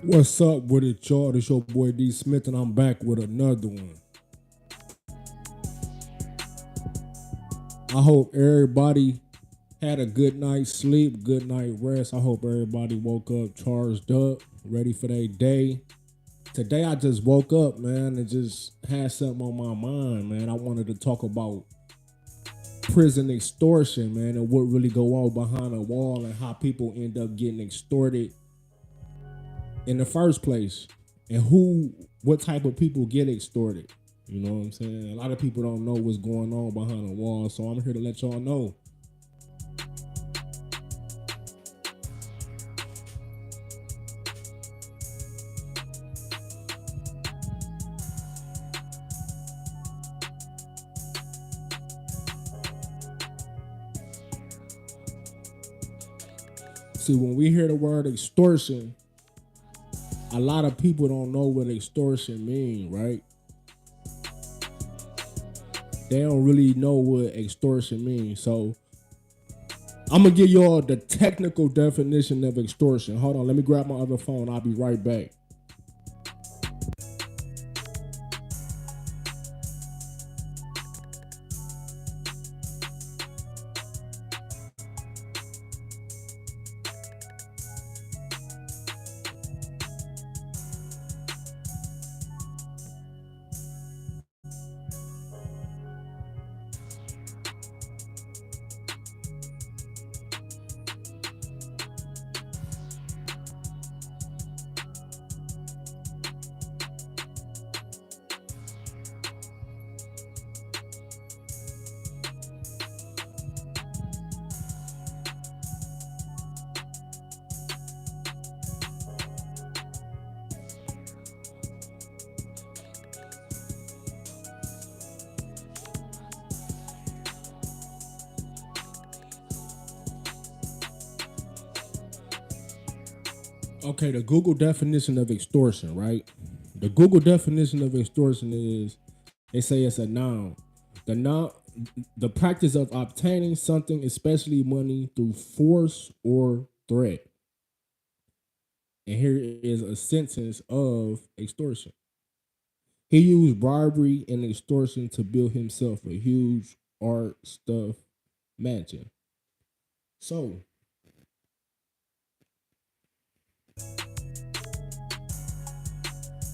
What's up with it, y'all? It's your boy D Smith, and I'm back with another one. I hope everybody had a good night's sleep, good night rest. I hope everybody woke up charged up, ready for their day. Today I just woke up, man, and just had something on my mind, man. I wanted to talk about prison extortion, man, and what really go on behind the wall and how people end up getting extorted in the first place, and what type of people get extorted. You know what I'm saying? A lot of people don't know what's going on behind the wall, so I'm here to let y'all know. See, when we hear the word extortion, a lot of people don't know what extortion mean, right? They don't really know what extortion means. So I'm gonna give y'all the technical definition of extortion. Hold on, let me grab my other phone. I'll be right back. Okay, the Google definition of extortion, right? The Google definition of extortion is they say it's a noun. The noun the practice of obtaining something, especially money, through force or threat. And here is a sentence of extortion. He used bribery and extortion to build himself a huge art stuff mansion. So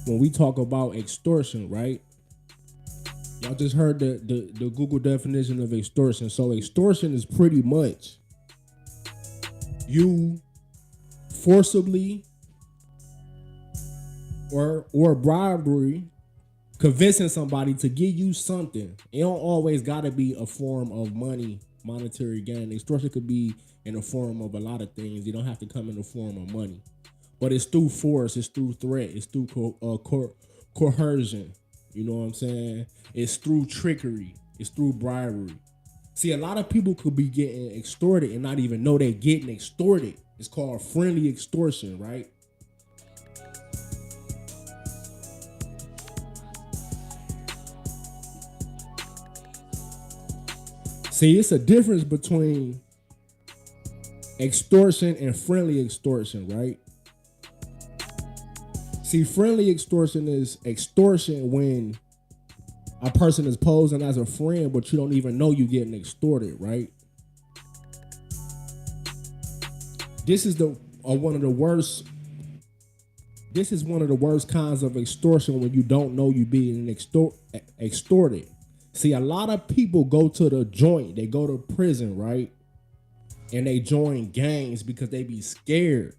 when we talk about extortion, right? Y'all just heard the Google definition of extortion. So extortion is pretty much you forcibly or bribery convincing somebody to give you something. It don't always gotta be a form of money, monetary gain. Extortion could be in the form of a lot of things. You don't have to come in the form of money, but it's through force, it's through threat, it's through coercion. You know what I'm saying? It's through trickery, it's through bribery. See, a lot of people could be getting extorted and not even know they're getting extorted. It's called friendly extortion, right? See, it's a difference between extortion and friendly extortion, right? See, friendly extortion is extortion when a person is posing as a friend, but you don't even know you getting extorted, right? This is the one of the worst. This is one of the worst kinds of extortion when you don't know you being extorted. See, a lot of people go to the joint, they go to prison, right? And they join gangs because they be scared.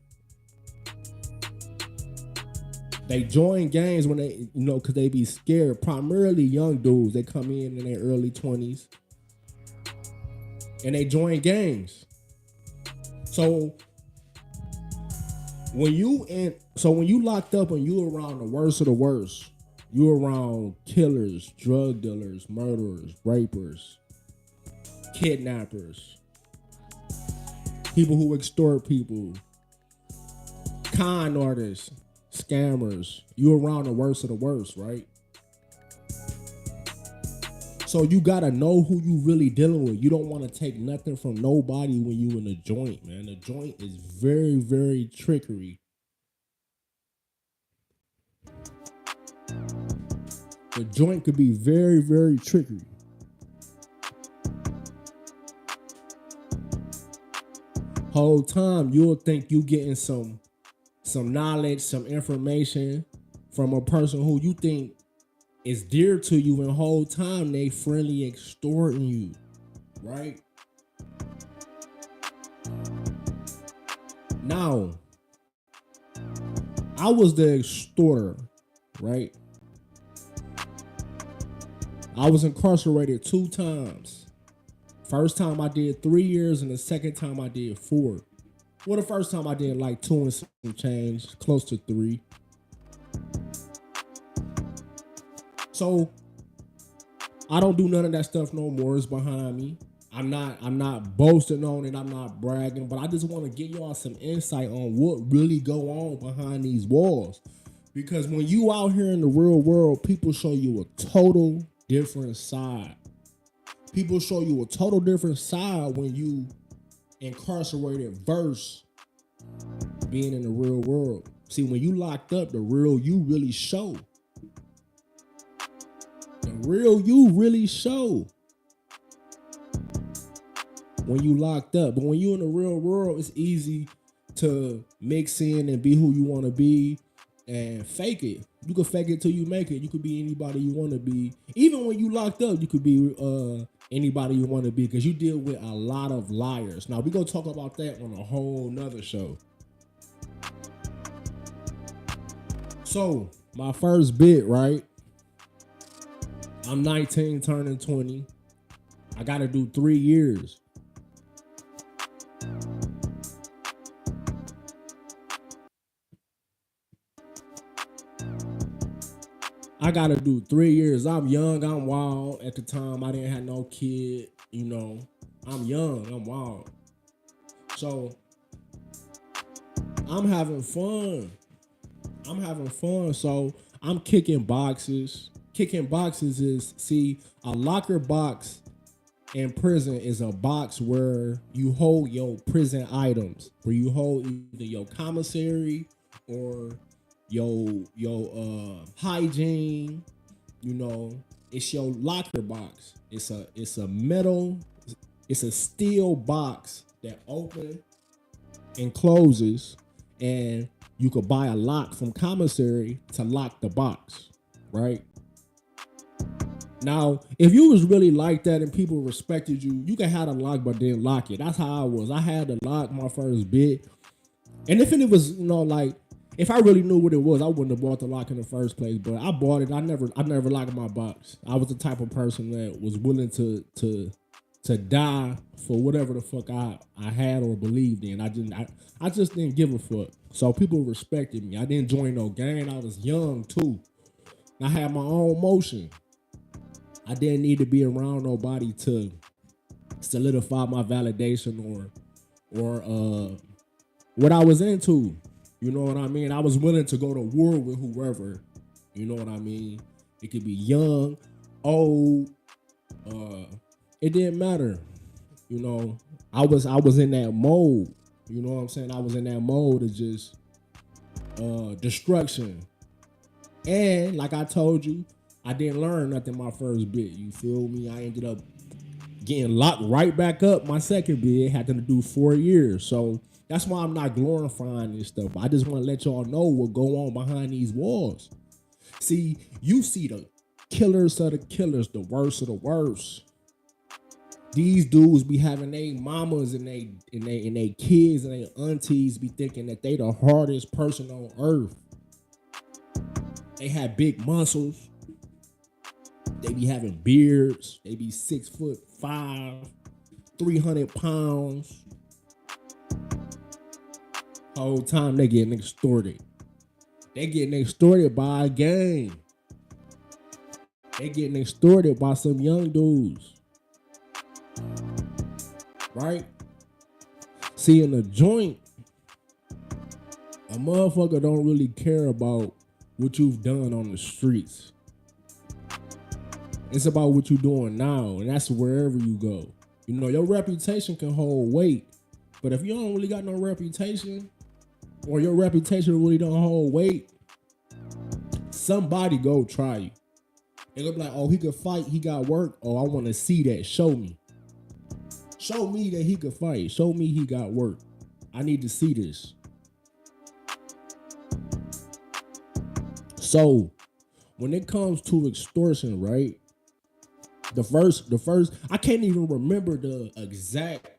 They join gangs when because they be scared. Primarily young dudes. They come in their early 20s and they join gangs. So when you locked up and you around the worst of the worst, you around killers, drug dealers, murderers, rapers, kidnappers, people who extort people, con artists, scammers. You around the worst of the worst, right? So you gotta know who you really dealing with. You don't want to take nothing from nobody when you in a joint, man. The joint is very, very trickery. The joint could be very, very tricky. Whole time you'll think you getting some knowledge, some information from a person who you think is dear to you, and whole time they friendly extorting you, right? Now, I was the extorter, right? I was incarcerated 2 times. First time I did 3 years, and the second time I did 4. Well, the first time I did like 2 and some change, close to 3. So I don't do none of that stuff no more. It's behind me. I'm not boasting on it. I'm not bragging, but I just want to give y'all some insight on what really go on behind these walls. Because when you out here in the real world, people show you a total different side. People show you a total different side when you incarcerated versus being in the real world. See, when you locked up, the real you really show. The real you really show when you locked up. But when you in the real world, it's easy to mix in and be who you want to be and fake it. You can fake it till you make it. You could be anybody you want to be. Even when you locked up, you could be anybody you want to be, because you deal with a lot of liars. Now, we're going to talk about that on a whole nother show. So, my first bit, right? I'm 19, turning 20. I got to do 3 years. I got to do 3 years. I'm young. I'm wild. At the time, I didn't have no kid. You know, I'm young. I'm wild. So, I'm having fun. So, I'm kicking boxes. Kicking boxes is, see, a locker box in prison is a box where you hold your prison items, where you hold either your commissary or your hygiene. You know, it's your locker box. It's a metal, it's a steel box that opens and closes, and you could buy a lock from commissary to lock the box, right? Now, if you was really like that and people respected you, you could have a lock but didn't lock it. That's how I was. I had to lock my first bit. And if it was, you know, like, if I really knew what it was, I wouldn't have bought the lock in the first place. But I bought it. I never locked my box. I was the type of person that was willing to die for whatever the fuck I had or believed in. I just didn't give a fuck. So people respected me. I didn't join no gang. I was young too. I had my own motion. I didn't need to be around nobody to solidify my validation or what I was into. You know what I mean? I was willing to go to war with whoever. You know what I mean? It could be young, old. It didn't matter. You know, I was in that mode. You know what I'm saying? I was in that mode of just destruction. And like I told you, I didn't learn nothing my first bit. You feel me? I ended up getting locked right back up my second bit. Had to do 4 years. So that's why I'm not glorifying this stuff. I just want to let y'all know what go on behind these walls. See, you see the killers of the killers, the worst of the worst. These dudes be having their mamas and they kids and their aunties be thinking that they the hardest person on earth. They have big muscles. They be having beards. They be 6'5", 300 pounds. Whole time they getting extorted. They getting extorted by a gang. They getting extorted by some young dudes. Right? See, in the joint, a motherfucker don't really care about what you've done on the streets. It's about what you're doing now, and that's wherever you go. You know, your reputation can hold weight, but if you don't really got no reputation, or your reputation really don't hold weight, somebody go try you. They're gonna be like, oh, he could fight, he got work. Oh, I want to see that. Show me. Show me that he could fight. Show me he got work. I need to see this. So when it comes to extortion, right? The first, I can't even remember the exact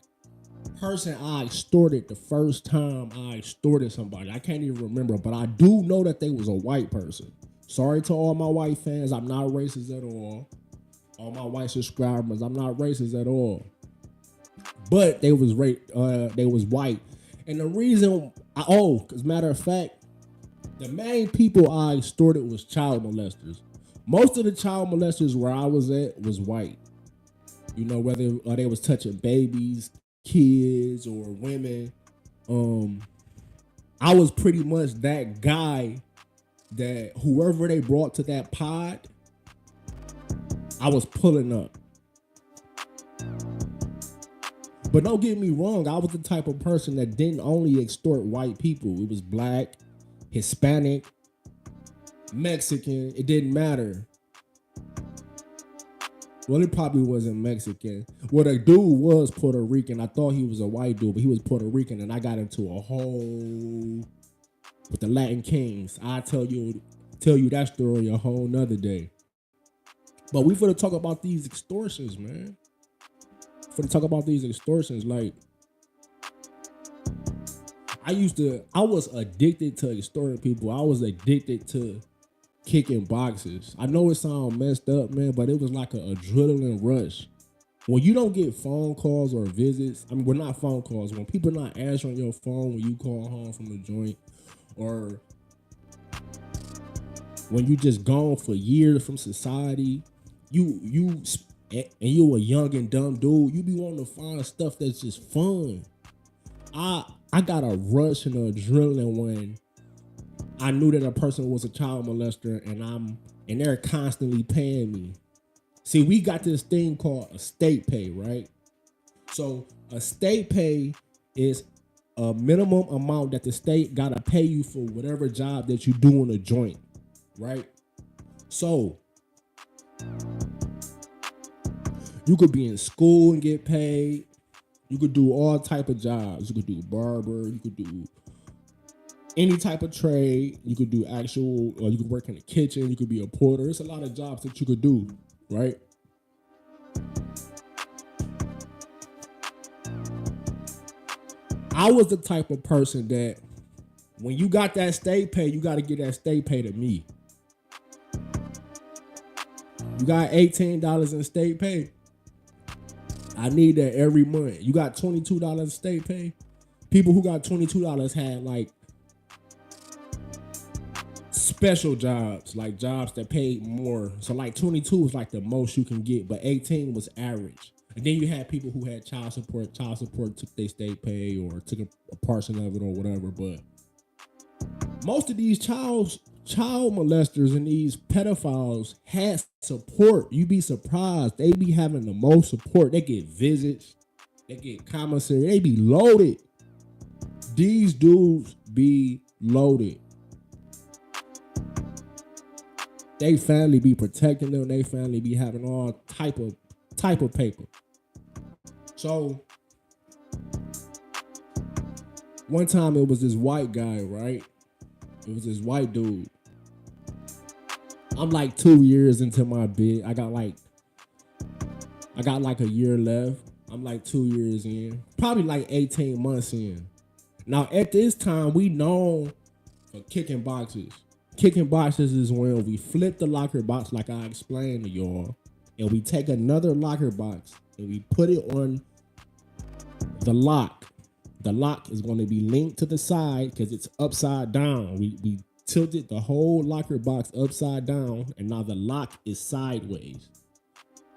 person I extorted the first time I extorted somebody. I can't even remember, but I do know that they was a white person. Sorry to all my white fans, I'm not racist at all. All my white subscribers, I'm not racist at all. But they was they was white. And the reason, as a matter of fact, the main people I extorted was child molesters. Most of the child molesters where I was at was white. You know, whether they was touching babies, kids, or women. I was pretty much that guy that whoever they brought to that pod, I was pulling up. But don't get me wrong, I was the type of person that didn't only extort white people. It was black, Hispanic, Mexican, it didn't matter. Well, it probably wasn't Mexican. Well, the dude was Puerto Rican. I thought he was a white dude, but he was Puerto Rican, and I got into a whole with the Latin Kings. I'll tell you that story a whole nother day. But we finna talk about these extortions, man. Like, I was addicted to extorting people. I was addicted to kicking boxes. I know it sounds messed up, man, but it was like an adrenaline rush. When you don't get phone calls or visits, I mean, well, not phone calls, when people not answering your phone when you call home from the joint, or when you just gone for years from society, and you a young and dumb dude, you be wanting to find stuff that's just fun. I got a rush and an adrenaline when I knew that a person was a child molester and they're constantly paying me. See, we got this thing called estate pay, right? So estate pay is a minimum amount that the state gotta pay you for whatever job that you do in a joint, right? So you could be in school and get paid. You could do all type of jobs. You could do barber. You could do any type of trade. You could do or you could work in the kitchen. You could be a porter. It's a lot of jobs that you could do, right? I was the type of person that when you got that state pay, you got to get that state pay to me. You got $18 in state pay. I need that every month. You got $22 state pay. People who got $22 had like special jobs, like jobs that paid more. So like 22 was like the most you can get, but 18 was average. And then you had people who had child support. Child support took their state pay or took a portion of it or whatever. But most of these child molesters and these pedophiles had support. You be surprised. They be having the most support. They get visits. They get commissary. They be loaded. These dudes be loaded. They family be protecting them. They family be having all type of paper. So one time it was this white guy, right? It was this white dude. I'm like 2 years into my bid. I got like a year left. I'm like 2 years in. Probably like 18 months in. Now at this time, we known for kicking boxes. Kicking boxes is when we flip the locker box like I explained to y'all. And we take another locker box and we put it on the lock. The lock is going to be linked to the side because it's upside down. We tilted the whole locker box upside down, and now the lock is sideways.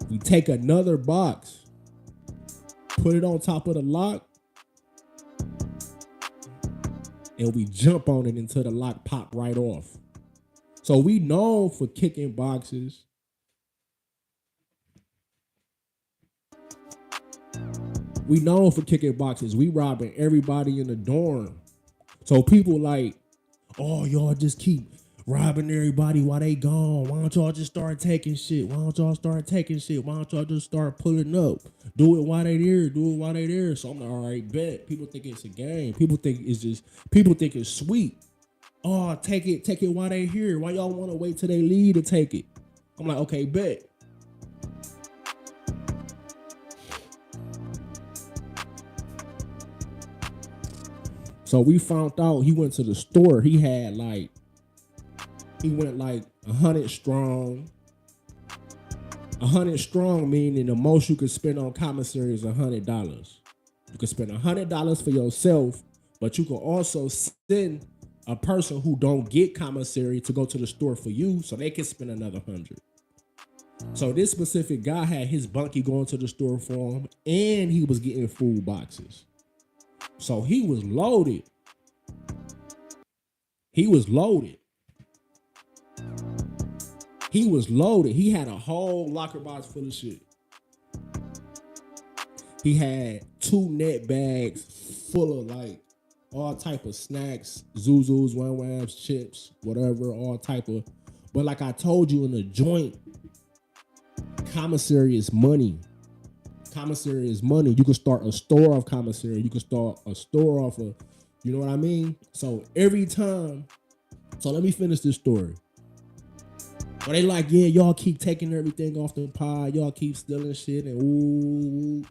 We take another box, put it on top of the lock, and we jump on it until the lock pop right off. So we known for kicking boxes. We known for kicking boxes. We robbing everybody in the dorm. So people like, oh, y'all just keep robbing everybody while they gone. Why don't y'all just start taking shit? Why don't y'all start taking shit? Why don't y'all just start pulling up? Do it while they there. Do it while they there. So I'm like, all right, bet. People think it's a game. People think it's sweet. Oh, take it while they here. Why y'all want to wait till they leave to take it? I'm like, okay, bet. So we found out he went to the store. He went like 100 strong. 100 strong meaning the most you could spend on commissary is $100. You could spend $100 for yourself, but you can also send a person who don't get commissary to go to the store for you, so they can spend another 100. So this specific guy had his bunkie going to the store for him, and he was getting food boxes. So he was loaded. He was loaded. He had a whole locker box full of shit. He had 2 net bags full of like all type of snacks, Zuzus, Wham-Whams, chips, whatever, all type of. But like I told you in the joint, commissary is money. Commissary is money. You can start a store of commissary. You can start a store off of, you know what I mean? So every time, so let me finish this story. But they like, yeah, y'all keep taking everything off the pie. Y'all keep stealing shit and ooh.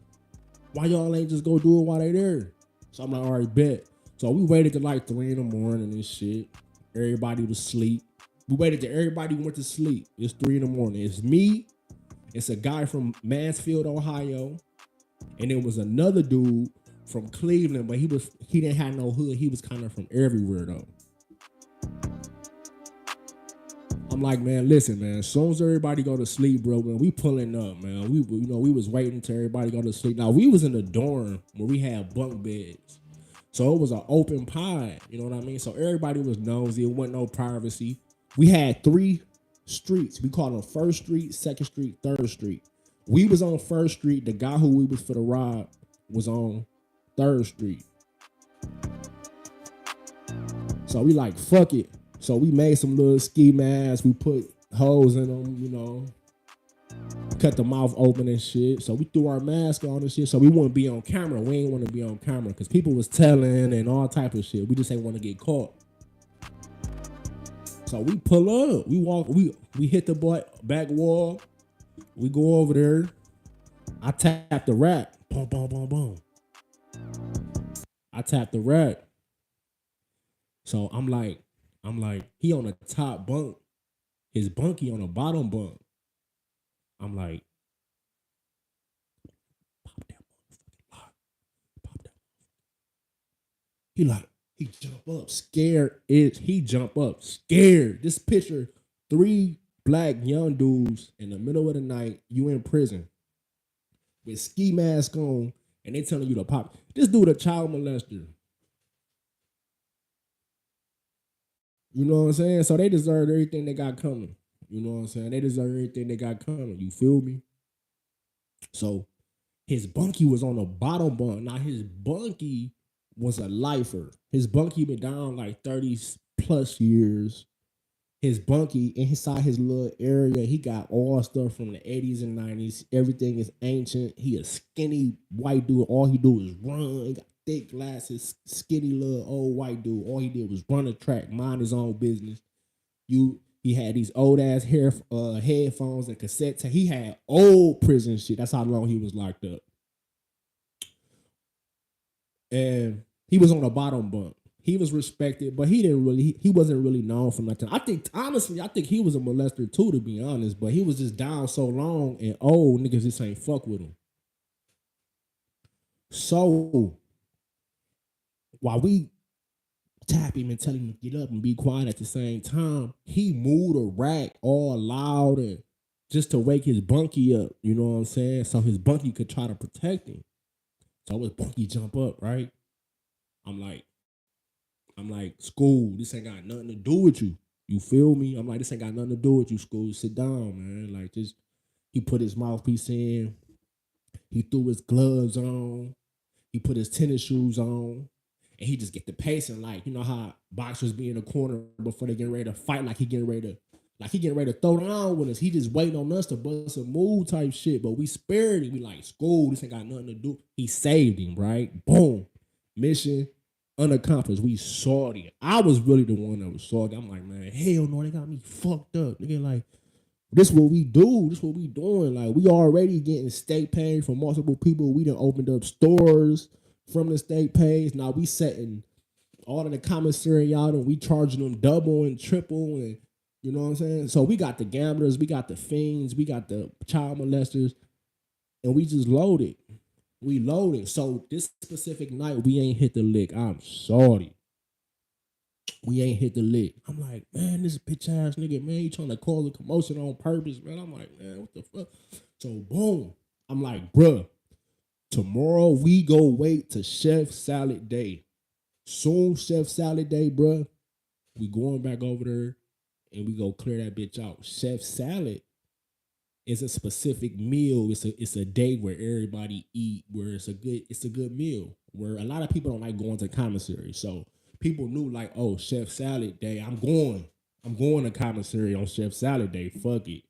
Why y'all ain't just go do it while they there? So I'm like, all right, bet. So we waited till like 3 in the morning and shit. Everybody was asleep. We waited till everybody went to sleep. It's 3 in the morning. It's me. It's a guy from Mansfield, Ohio. And it was another dude from Cleveland, but he didn't have no hood. He was kind of from everywhere though. I'm like, man, listen, man. As soon as everybody go to sleep, bro, man, we pulling up, man. We was waiting till everybody go to sleep. Now we was in the dorm where we had bunk beds, so it was an open pod. You know what I mean? So everybody was nosy. It wasn't no privacy. We had 3 streets. We called them First Street, Second Street, Third Street. We was on First Street. The guy who we was for the rob was on Third Street. So we like, fuck it. So we made some little ski masks. We put holes in them, you know, cut the mouth open and shit. So we threw our mask on and shit. So we wouldn't be on camera. We ain't want to be on camera because people was telling and all type of shit. We just ain't want to get caught. So we pull up. We walk. We hit the back wall. We go over there. I tap the rack. Boom, boom, boom, boom. I tap the rack. So I'm like, he on the top bunk. His bunkie on the bottom bunk. I'm like, pop that motherfucking lock. Pop that. He jump up scared. He jump up scared. This picture, 3 black young dudes in the middle of the night. You in prison with ski mask on, and they telling you to pop. This dude a child molester. You know what I'm saying? So they deserve everything they got coming. You know what I'm saying? They deserve everything they got coming. You feel me? So his bunkie was on the bottom bunk. Now his bunkie was a lifer. His bunkie been down like 30 plus years. His bunkie inside his little area, he got all stuff from the 80s and 90s. Everything is ancient. He a skinny white dude. All he do is run. He got thick glasses, skinny little old white dude. All he did was run a track, mind his own business. He had these old ass headphones and cassette tape. He had old prison shit. That's how long he was locked up. And he was on the bottom bunk. He was respected, but he wasn't really known for nothing. I think he was a molester too, to be honest. But he was just down so long and old niggas just ain't fuck with him. So while we tap him and tell him to get up and be quiet at the same time, he moved a rack all loud and just to wake his bunkie up. You know what I'm saying? So his bunkie could try to protect him. So his bunkie jump up, right? I'm like, school, this ain't got nothing to do with you. You feel me? I'm like, this ain't got nothing to do with you, school. Sit down, man. Like, just, he put his mouthpiece in. He threw his gloves on. He put his tennis shoes on. And he just get the pacing like, you know how Boxers be in the corner before they get ready to fight, like he getting ready to throw down with us. He just waiting on us to bust a move type shit. But we spared him. We like, school, this ain't got nothing to do. He saved him, right? Boom. Mission unaccomplished. We salty. I was really the one that was salty. I'm like, man, hell no, they got me fucked up. Nigga, like, this what we do. This what we doing. Like, we already getting state pay from multiple people. We done opened up stores from the state pays. Now we setting all of the commissary out and we charging them double and triple, and you know what I'm saying? So we got the gamblers, we got the fiends, we got the child molesters, and we just loaded. We loaded. So this specific night, we ain't hit the lick. I'm sorry. We ain't hit the lick. I'm like, man, this bitch ass nigga, man, he trying to cause a commotion on purpose, man. I'm like, man, what the fuck? So boom. I'm like, bruh, tomorrow we go wait to Chef Salad Day. Soon Chef Salad Day, bruh, we going back over there and we go clear that bitch out. Chef Salad is a specific meal. It's a day where everybody eat, where it's a good meal. Where a lot of people don't like going to commissary. So people knew like, oh, Chef Salad Day, I'm going to commissary on Chef Salad Day. Fuck it.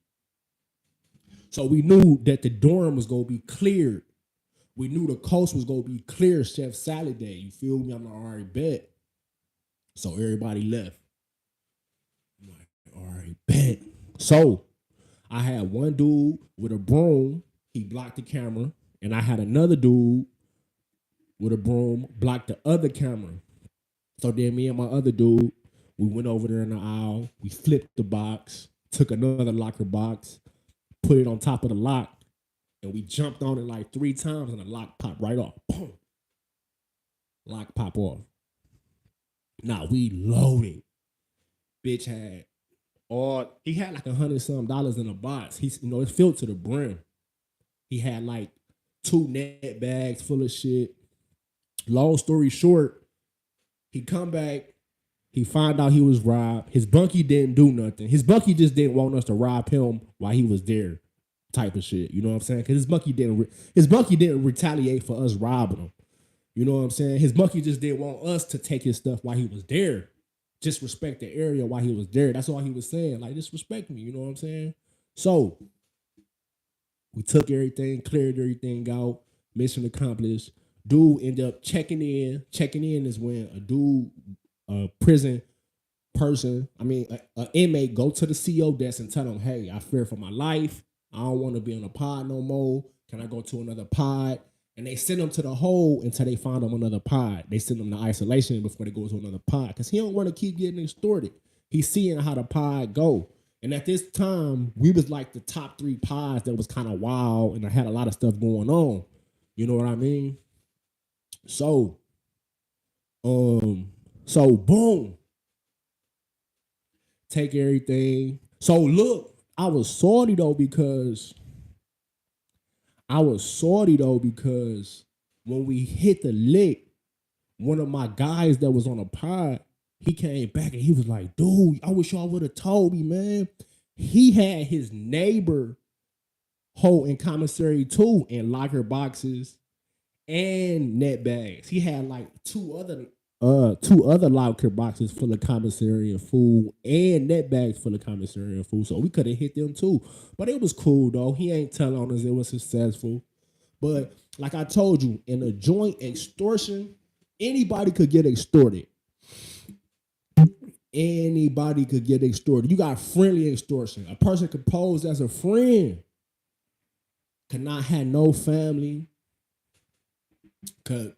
So we knew that the dorm was gonna be cleared. We knew the coast was gonna be clear Chef Salad Day. You feel me? I'm like, all right, bet. So everybody left. I'm like, all right, bet. So I had one dude with a broom. He blocked the camera. And I had another dude with a broom block the other camera. So then me and my other dude, we went over there in the aisle. We flipped the box, took another locker box, put it on top of the lock, and we jumped on it like 3 times, and the lock popped right off. Boom. Lock pop off. Now we loaded. Bitch had he had like $100-something in a box. He's, you know, it's filled to the brim. He had like 2 net bags full of shit. Long story short, he come back. He find out he was robbed. His bunkie didn't do nothing. His bunkie just didn't want us to rob him while he was there, type of shit. You know what I'm saying? Because his bunkie didn't retaliate for us robbing him. You know what I'm saying? His bunkie just didn't want us to take his stuff while he was there. Just respect the area while he was there. That's all he was saying. Like, just respect me. You know what I'm saying? So we took everything, cleared everything out. Mission accomplished. Dude ended up checking in. Checking in is when a prison person, an inmate, go to the CO desk and tell them, hey, I fear for my life. I don't want to be on a pod no more. Can I go to another pod? And they send them to the hole until they find them another pod. They send them to isolation before they go to another pod because he don't want to keep getting extorted. He's seeing how the pod go. And at this time, we was like the top 3 pods that was kind of wild and I had a lot of stuff going on. You know what I mean? So boom. Take everything. So look, I was salty though because when we hit the lick, one of my guys that was on a pod, he came back and he was like, dude, I wish y'all would have told me, man. He had his neighbor holding commissary too in locker boxes and net bags. He had like two other locker boxes full of commissary and food and net bags full of commissary and food. So we could have hit them too. But it was cool though. He ain't telling us it was successful. But like I told you, in a joint extortion, anybody could get extorted. Anybody could get extorted. You got friendly extortion. A person could pose as a friend, could not have no family, could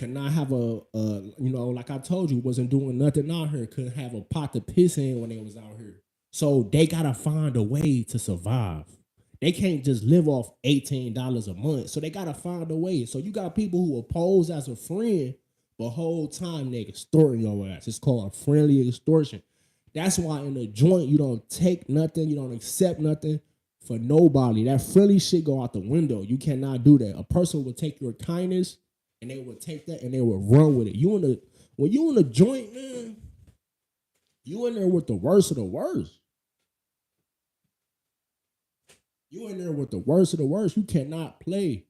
not have like I told you, wasn't doing nothing out here, couldn't have a pot to piss in when they was out here. So they gotta find a way to survive. They can't just live off $18 a month. So they gotta find a way. So you got people who will pose as a friend, but whole time they extorting your ass. It's called friendly extortion. That's why in the joint you don't take nothing, you don't accept nothing for nobody. That friendly shit go out the window. You cannot do that. A person will take your kindness and they will take that and they will run with it. When you in the joint, man, you in there with the worst of the worst. You in there with the worst of the worst. You cannot play.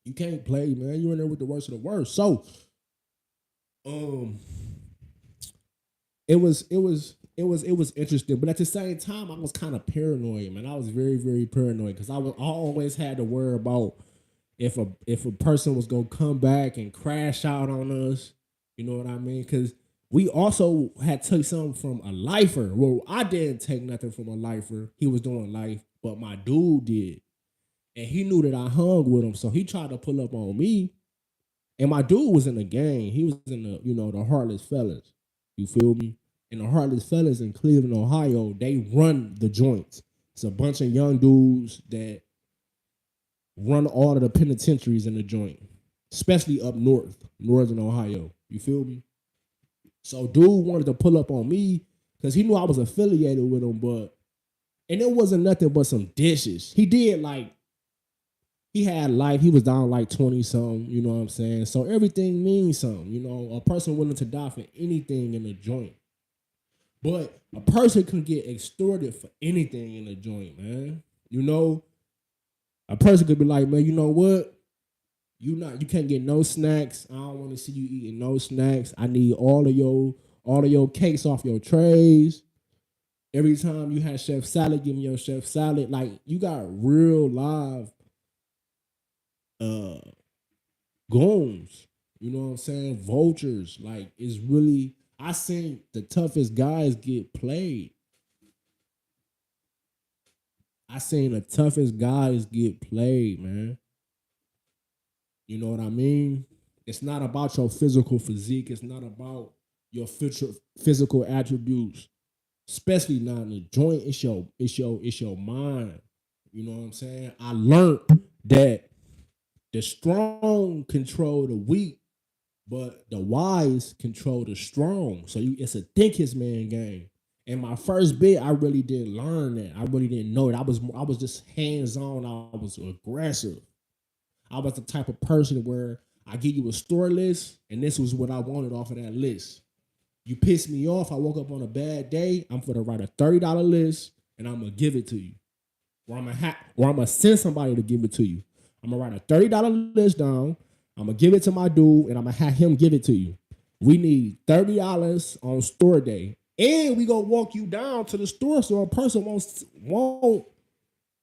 You can't play, man. You in there with the worst of the worst. So Um, it was interesting, but at the same time, I was kind of paranoid, man. I was very, very paranoid because I always had to worry about if a person was gonna come back and crash out on us. You know what I mean? Because we also had took something from a lifer. Well, I didn't take nothing from a lifer. He was doing life, but my dude did, and he knew that I hung with him, so he tried to pull up on me. And my dude was in the gang. He was in the Heartless Fellas. You feel me? And the Heartless Fellas in Cleveland, Ohio, they run the joints. It's a bunch of young dudes that run all of the penitentiaries in the joint, especially up north, northern Ohio. You feel me? So dude wanted to pull up on me because he knew I was affiliated with him, and it wasn't nothing but some dishes. He had life. He was down like 20 something, you know what I'm saying? So everything means something, a person willing to die for anything in a joint. But a person can get extorted for anything in a joint, man. A person could be like, man, you know what? You can't get no snacks. I don't want to see you eating no snacks. I need all of your cakes off your trays. Every time you have chef salad, give me your chef salad. Like, you got real live goons, you know what I'm saying? Vultures. Like, it's really, I seen the toughest guys get played. I seen the toughest guys get played, man. You know what I mean? It's not about your physical physique. It's not about your physical attributes, especially not in the joint. It's your mind. You know what I'm saying? I learned that the strong control the weak, but the wise control the strong. So it's a think his man game. And my first bit, I really didn't learn that. I really didn't know it. I was just hands on. I was aggressive. I was the type of person where I give you a store list, and this was what I wanted off of that list. You piss me off. I woke up on a bad day. I'm gonna write a $30 list, and I'm gonna give it to you. Or I'm gonna send somebody to give it to you. I'm gonna write a $30 list down. I'm gonna give it to my dude, and I'm gonna have him give it to you. We need $30 on store day, and we gonna walk you down to the store so a person won't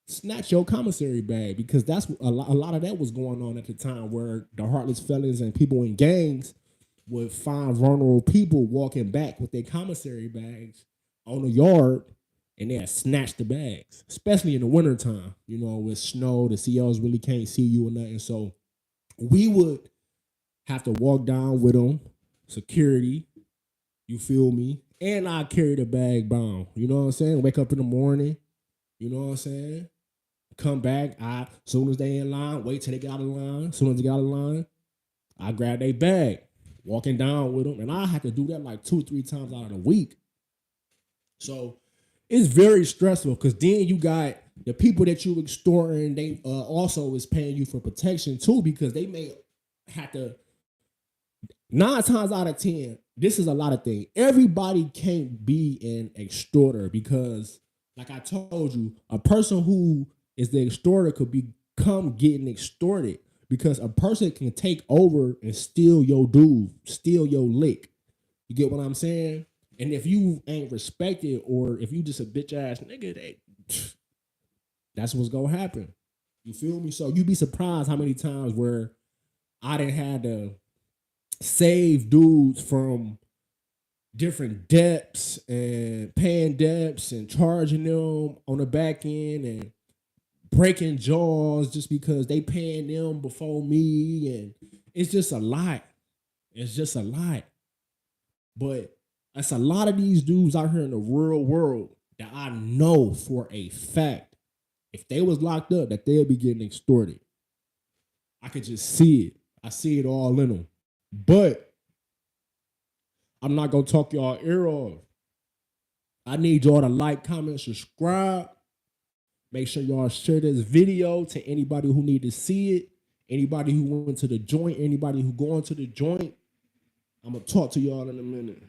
snatch your commissary bag, because that's a lot of that was going on at the time, where the heartless felons and people in gangs would find vulnerable people walking back with their commissary bags on the yard, and they'd snatch the bags, especially in the wintertime, with snow. The CLs really can't see you or nothing. So we would have to walk down with them, security, you feel me? And I carry the bag bound, you know what I'm saying? Wake up in the morning, you know what I'm saying? Come back, as soon as they in line, wait till they get out of line. As soon as they get out of line, I grab their bag, walking down with them. And I had to do that like 2-3 times out of the week. So it's very stressful, because then you got the people that you extorting, they also is paying you for protection too, because they may have to, 9 times out of 10, this is a lot of things. Everybody can't be an extorter, because like I told you, a person who is the extorter could become getting extorted, because a person can take over and steal your dude, steal your lick. You get what I'm saying? And if you ain't respected, or if you just a bitch ass nigga, that's what's gonna happen. You feel me? So you'd be surprised how many times where I didn't have to save dudes from different debts and paying debts and charging them on the back end and breaking jaws just because they paying them before me. And it's just a lot. It's just a lot. But that's a lot of these dudes out here in the real world that I know for a fact, if they was locked up, that they'll be getting extorted. I could just see it. I see it all in them. But I'm not going to talk y'all ear off. I need y'all to like, comment, subscribe. Make sure y'all share this video to anybody who need to see it. Anybody who went to the joint, anybody who going to the joint. I'm going to talk to y'all in a minute.